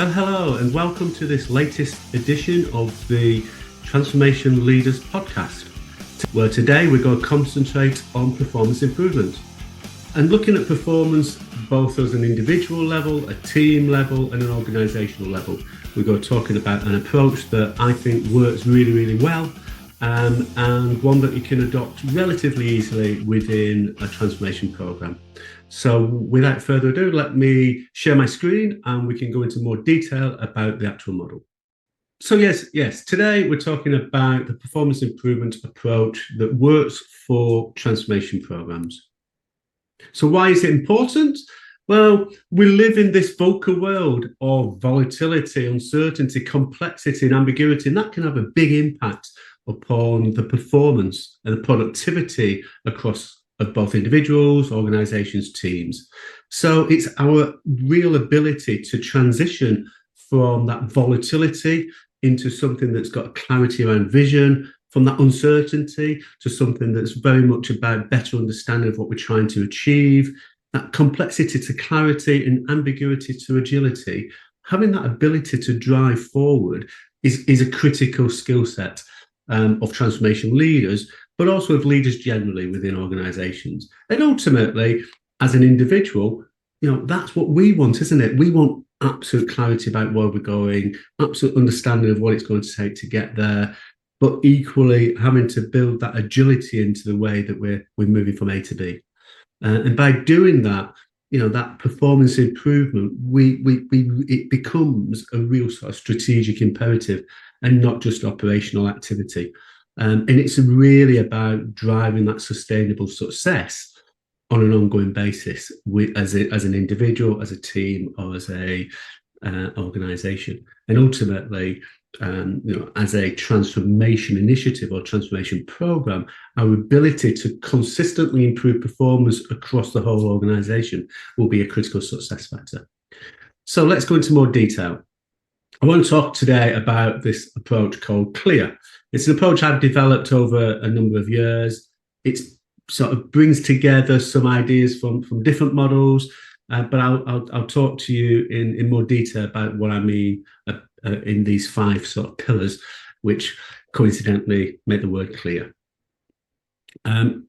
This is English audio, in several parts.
Well, hello, and welcome to this latest edition of the Transformation Leaders podcast, where today we're going to concentrate on performance improvement and looking at performance both as an individual level, a team level, and an organisational level. We're going to talking about an approach that I think works really, really well, and one that you can adopt relatively easily within a transformation programme. So without further ado, let me share my screen and we can go into more detail about the actual model. So yes, today we're talking about the performance improvement approach that works for transformation programs. So why is it important? Well, we live in this VUCA world of volatility, uncertainty, complexity, and ambiguity, and that can have a big impact upon the performance and the productivity across of both individuals, organizations, teams. So it's our real ability to transition from that volatility into something that's got clarity around vision, from that uncertainty to something that's very much about better understanding of what we're trying to achieve, that complexity to clarity and ambiguity to agility. Having that ability to drive forward is a critical skill set of transformation leaders, but also of leaders generally within organizations. And ultimately, as an individual, that's what we want, isn't it? We want absolute clarity about where we're going, absolute understanding of what it's going to take to get there, but equally having to build that agility into the way that we're moving from A to B. And by doing that, that performance improvement, it becomes a real sort of strategic imperative and not just operational activity. And it's really about driving that sustainable success on an ongoing basis as an individual, as a team, or as a organization. And ultimately, as a transformation initiative or transformation program, our ability to consistently improve performance across the whole organization will be a critical success factor. So let's go into more detail. I want to talk today about this approach called CLEAR. It's an approach I've developed over a number of years. It sort of brings together some ideas from different models, but I'll talk to you in more detail about what I mean in these 5 sort of pillars, which coincidentally make the word clear.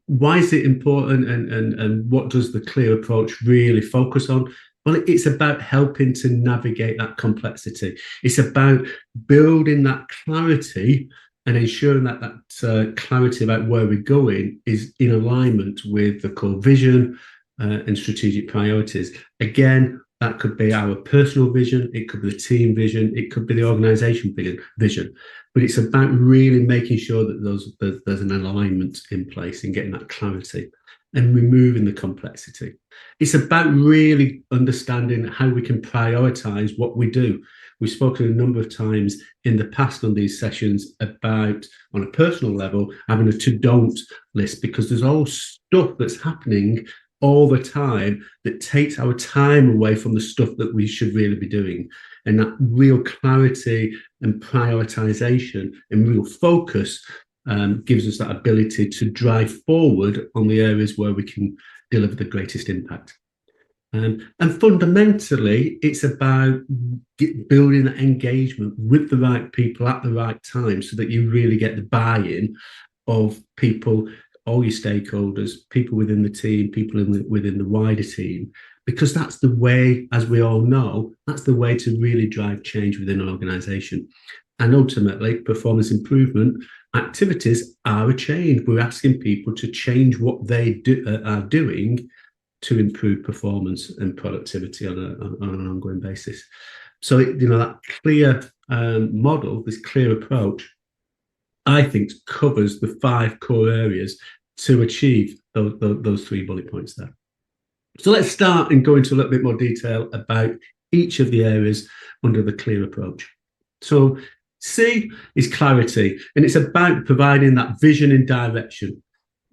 Why is it important, and what does the CLEAR approach really focus on? Well, it's about helping to navigate that complexity. It's about building that clarity and ensuring that clarity about where we're going is in alignment with the core vision and strategic priorities. Again, that could be our personal vision, it could be the team vision, it could be the organisation vision. But it's about really making sure that there's an alignment in place and getting that clarity and removing the complexity. It's about really understanding how we can prioritise what we do. We've spoken a number of times in the past on these sessions about, on a personal level, having a to-don't list, because there's all stuff that's happening all the time that takes our time away from the stuff that we should really be doing. And that real clarity and prioritization and real focus gives us that ability to drive forward on the areas where we can deliver the greatest impact. And fundamentally, it's about building that engagement with the right people at the right time so that you really get the buy-in of people, all your stakeholders, people within the team, people within the wider team, because that's the way, as we all know, that's the way to really drive change within an organization. And ultimately, performance improvement activities are a change. We're asking people to change what they are doing to improve performance and productivity on an ongoing basis. So, that clear model, this clear approach, I think covers the 5 core areas to achieve those 3 bullet points there. So let's start and go into a little bit more detail about each of the areas under the CLEAR approach. So C is clarity, and it's about providing that vision and direction.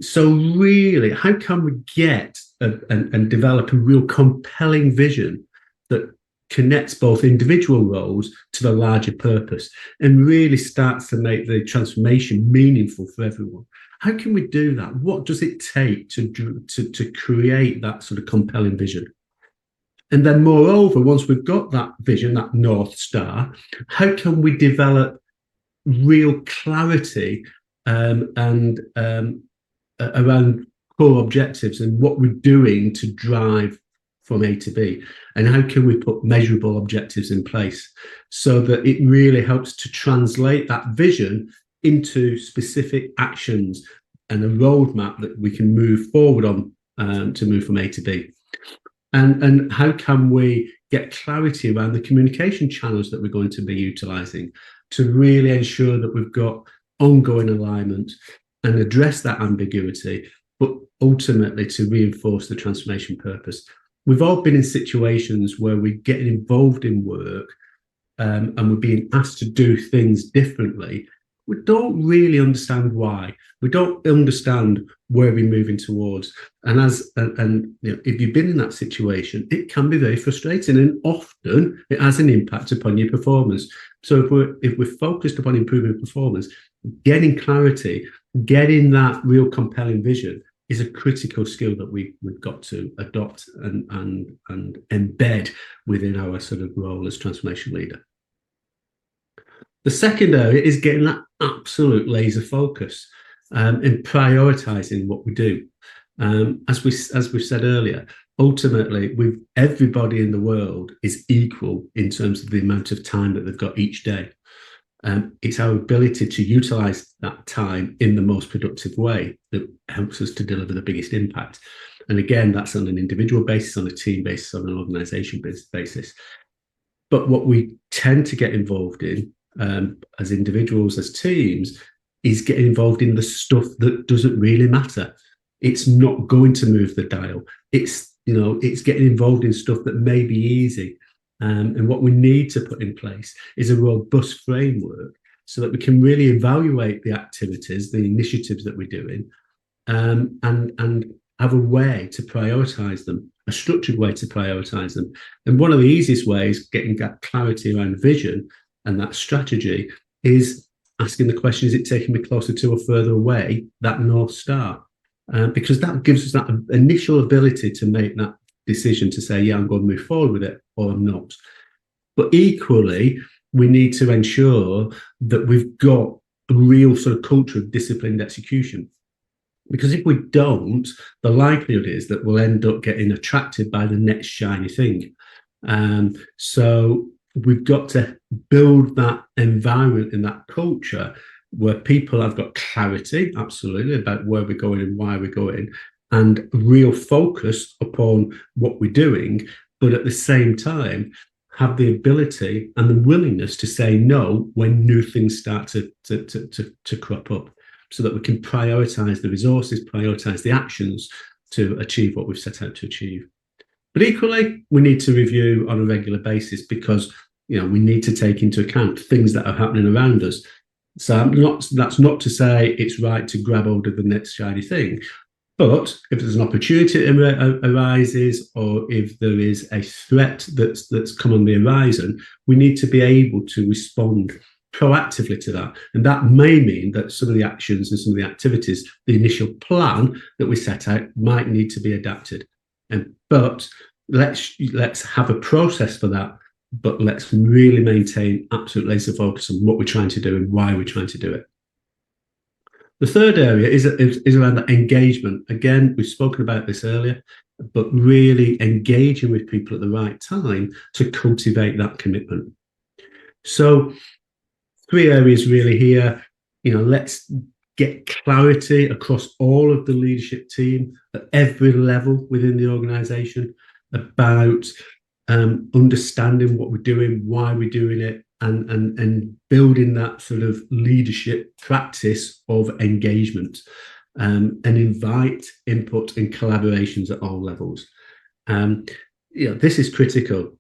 So really, how can we get and develop a real compelling vision that connects both individual roles to the larger purpose and really starts to make the transformation meaningful for everyone? How can we do that? What does it take to create that sort of compelling vision? And then moreover, once we've got that vision, that North Star, how can we develop real clarity and around core objectives and what we're doing to drive from A to B, and how can we put measurable objectives in place so that it really helps to translate that vision into specific actions and a roadmap that we can move forward on to move from A to B. And how can we get clarity around the communication channels that we're going to be utilising to really ensure that we've got ongoing alignment and address that ambiguity, but ultimately to reinforce the transformation purpose. We've all been in situations where we're getting involved in work and we're being asked to do things differently. We don't really understand why. We don't understand where we're moving towards. And if you've been in that situation, it can be very frustrating, and often it has an impact upon your performance. So if we're focused upon improving performance, getting clarity, getting that real compelling vision is a critical skill that we've got to adopt and embed within our sort of role as transformation leader. The second area is getting that absolute laser focus and prioritizing what we do. As we've said earlier, ultimately, everybody in the world is equal in terms of the amount of time that they've got each day. It's our ability to utilize that time in the most productive way that helps us to deliver the biggest impact. And again, that's on an individual basis, on a team basis, on an organization basis. But what we tend to get involved in as individuals, as teams, is getting involved in the stuff that doesn't really matter. It's not going to move the dial. It's getting involved in stuff that may be easy. And what we need to put in place is a robust framework so that we can really evaluate the activities, the initiatives that we're doing, and have a way to prioritize them, a structured way to prioritize them. And one of the easiest ways, getting that clarity around vision and that strategy, is asking the question, is it taking me closer to or further away, that North Star? Because that gives us that initial ability to make that decision to say, yeah, I'm going to move forward with it or I'm not. But equally, we need to ensure that we've got a real sort of culture of disciplined execution. Because if we don't, the likelihood is that we'll end up getting attracted by the next shiny thing. So we've got to build that environment and that culture where people have got clarity, absolutely, about where we're going and why we're going, and real focus upon what we're doing, but at the same time, have the ability and the willingness to say no when new things start to crop up, so that we can prioritize the resources, prioritize the actions to achieve what we've set out to achieve. But equally, we need to review on a regular basis, because we need to take into account things that are happening around us. So that's not to say it's right to grab hold of the next shiny thing. But if there's an opportunity that arises, or if there is a threat that's come on the horizon, we need to be able to respond proactively to that. And that may mean that some of the actions and some of the activities, the initial plan that we set out, might need to be adapted. But let's have a process for that. But let's really maintain absolute laser focus on what we're trying to do and why we're trying to do it. The third area is around that engagement. Again, we've spoken about this earlier, but really engaging with people at the right time to cultivate that commitment. So 3 areas really here. Let's get clarity across all of the leadership team at every level within the organization about understanding what we're doing, why we're doing it, and building that sort of leadership practice of engagement, and invite input and collaborations at all levels. This is critical,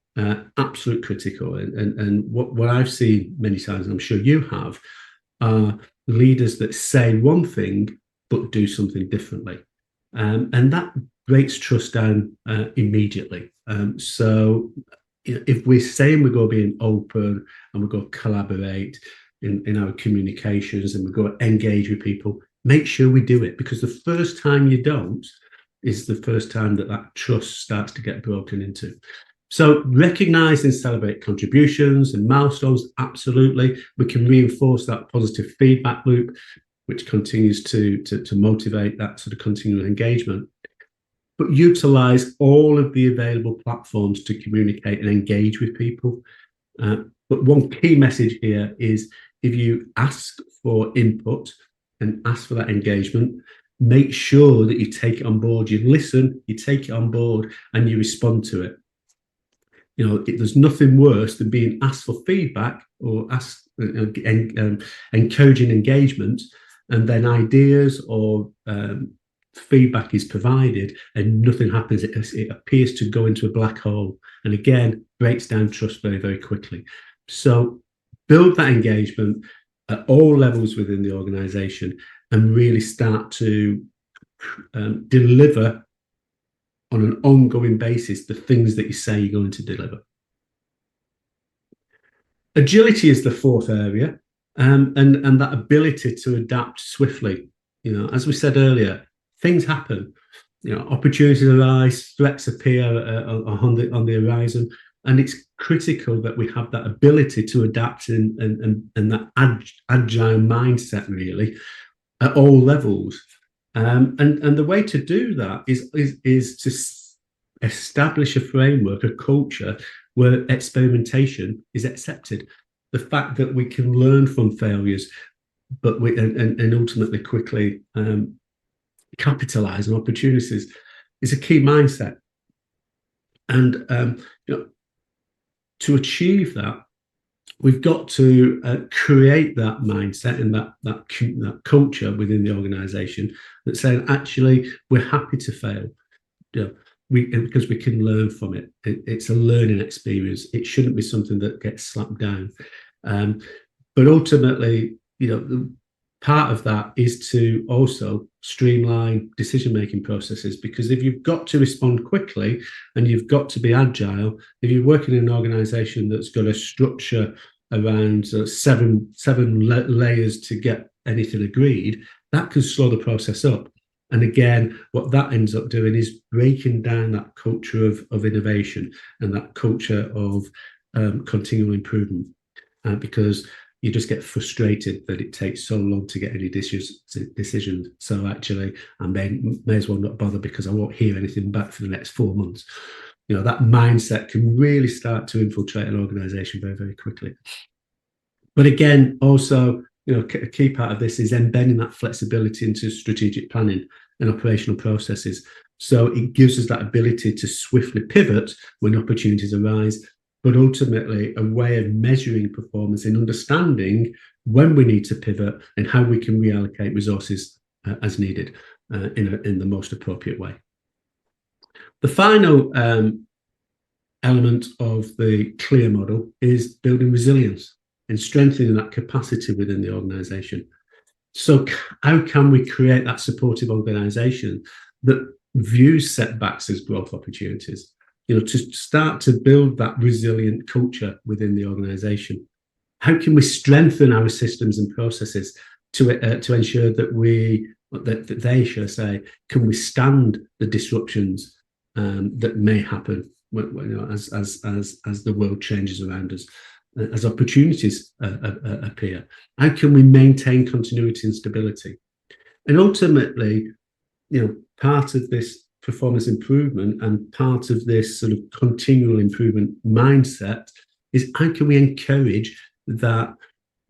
absolute critical. And what I've seen many times, and I'm sure you have, are leaders that say one thing but do something differently, and that breaks trust down immediately. So if we're saying we're going to be open and we're going to collaborate in our communications and we're going to engage with people, make sure we do it, because the first time you don't is the first time that trust starts to get broken into. So recognise and celebrate contributions and milestones, absolutely. We can reinforce that positive feedback loop, which continues to motivate that sort of continual engagement. But utilise all of the available platforms to communicate and engage with people. But one key message here is if you ask for input and ask for that engagement, make sure that you take it on board, you listen, you take it on board, and you respond to it. You know, there's nothing worse than being asked for feedback or encouraging engagement, and then ideas or feedback is provided and nothing happens. It appears to go into a black hole, and again, breaks down trust very, very quickly. So build that engagement at all levels within the organization and really start to deliver on an ongoing basis the things that you say you're going to deliver. Agility is the fourth area, and that ability to adapt swiftly. You know, as we said earlier, things happen. You know, opportunities arise, threats appear on the horizon, and it's critical that we have that ability to adapt and that agile mindset really at all levels. And the way to do that is to establish a framework, a culture where experimentation is accepted. The fact that we can learn from failures, but and ultimately quickly capitalize on opportunities is a key mindset. And you know, to achieve that, we've got to create that mindset and that culture within the organisation that's saying, actually, we're happy to fail. You know, because we can learn from it. It's a learning experience. It shouldn't be something that gets slapped down. But ultimately, you know, part of that is to also streamline decision-making processes, because if you've got to respond quickly and you've got to be agile, if you're working in an organisation that's got a structure around seven layers to get anything agreed, that can slow the process up. And again, what that ends up doing is breaking down that culture of innovation and that culture of continual improvement, because you just get frustrated that it takes so long to get any decisions. So actually, I may as well not bother because I won't hear anything back for the next 4 months. You know, that mindset can really start to infiltrate an organisation very, very quickly. But again, also, you know, a key part of this is embedding that flexibility into strategic planning and operational processes. So it gives us that ability to swiftly pivot when opportunities arise, but ultimately a way of measuring performance and understanding when we need to pivot and how we can reallocate resources as needed in the most appropriate way. The final element of the CLEAR model is building resilience and strengthening that capacity within the organisation. So how can we create that supportive organisation that views setbacks as growth opportunities? You know, to start to build that resilient culture within the organisation. How can we strengthen our systems and processes to ensure that they, shall I say, can withstand the disruptions that may happen as the world changes around us, as opportunities appear? How can we maintain continuity and stability? And ultimately, you know, part of this performance improvement and part of this sort of continual improvement mindset is how can we encourage that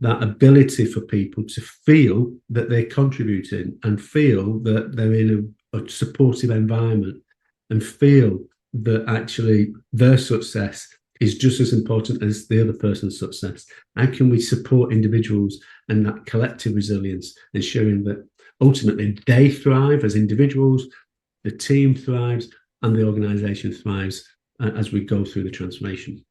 ability for people to feel that they're contributing and feel that they're in a supportive environment and feel that actually their success is just as important as the other person's success. How can we support individuals and that collective resilience, ensuring that ultimately they thrive as individuals, the team thrives, and the organisation thrives as we go through the transformation.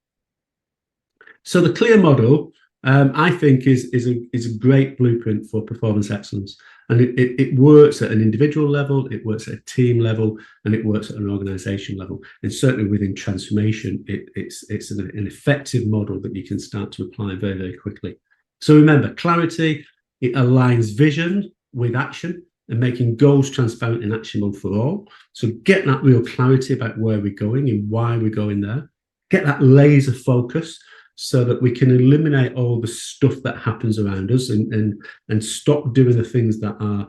So the CLEAR model, I think, is a great blueprint for performance excellence. And it works at an individual level, it works at a team level, and it works at an organisation level. And certainly within transformation, it's an effective model that you can start to apply very, very quickly. So remember, clarity, it aligns vision with action and making goals transparent and actionable for all. So get that real clarity about where we're going and why we're going there. get that laser focus so that we can eliminate all the stuff that happens around us and stop doing the things that are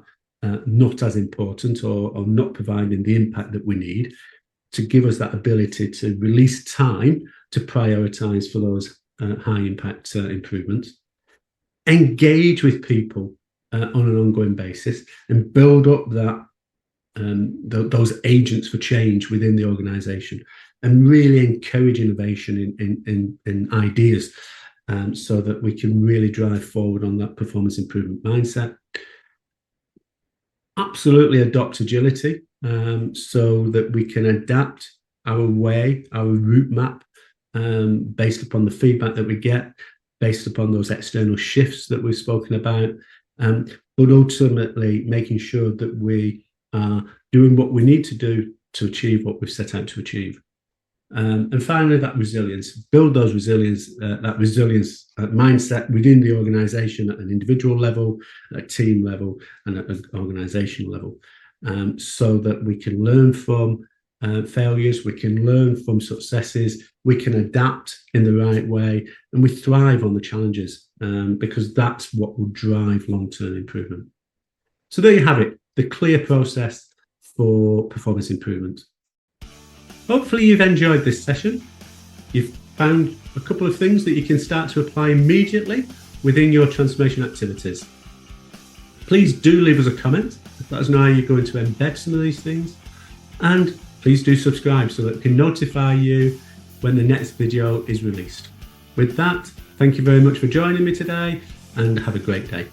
not as important or not providing the impact that we need, to give us that ability to release time to prioritize for those high impact improvements. Engage with people on an ongoing basis and build up that those agents for change within the organization, and really encourage innovation in ideas, so that we can really drive forward on that performance improvement mindset. Absolutely adopt agility, so that we can adapt our way, our route map, based upon the feedback that we get, based upon those external shifts that we've spoken about, but ultimately making sure that we are doing what we need to do to achieve what we've set out to achieve. And finally, that resilience. Build those resilience, that resilience mindset within the organisation at an individual level, at a team level, and at an organisational level, so that we can learn from failures, we can learn from successes, we can adapt in the right way, and we thrive on the challenges, because that's what will drive long-term improvement. So there you have it, the clear process for performance improvement. Hopefully you've enjoyed this session. You've found a couple of things that you can start to apply immediately within your transformation activities. Please do leave us a comment. Let us know how you're going to embed some of these things. And please do subscribe so that we can notify you when the next video is released. With that, thank you very much for joining me today, and have a great day.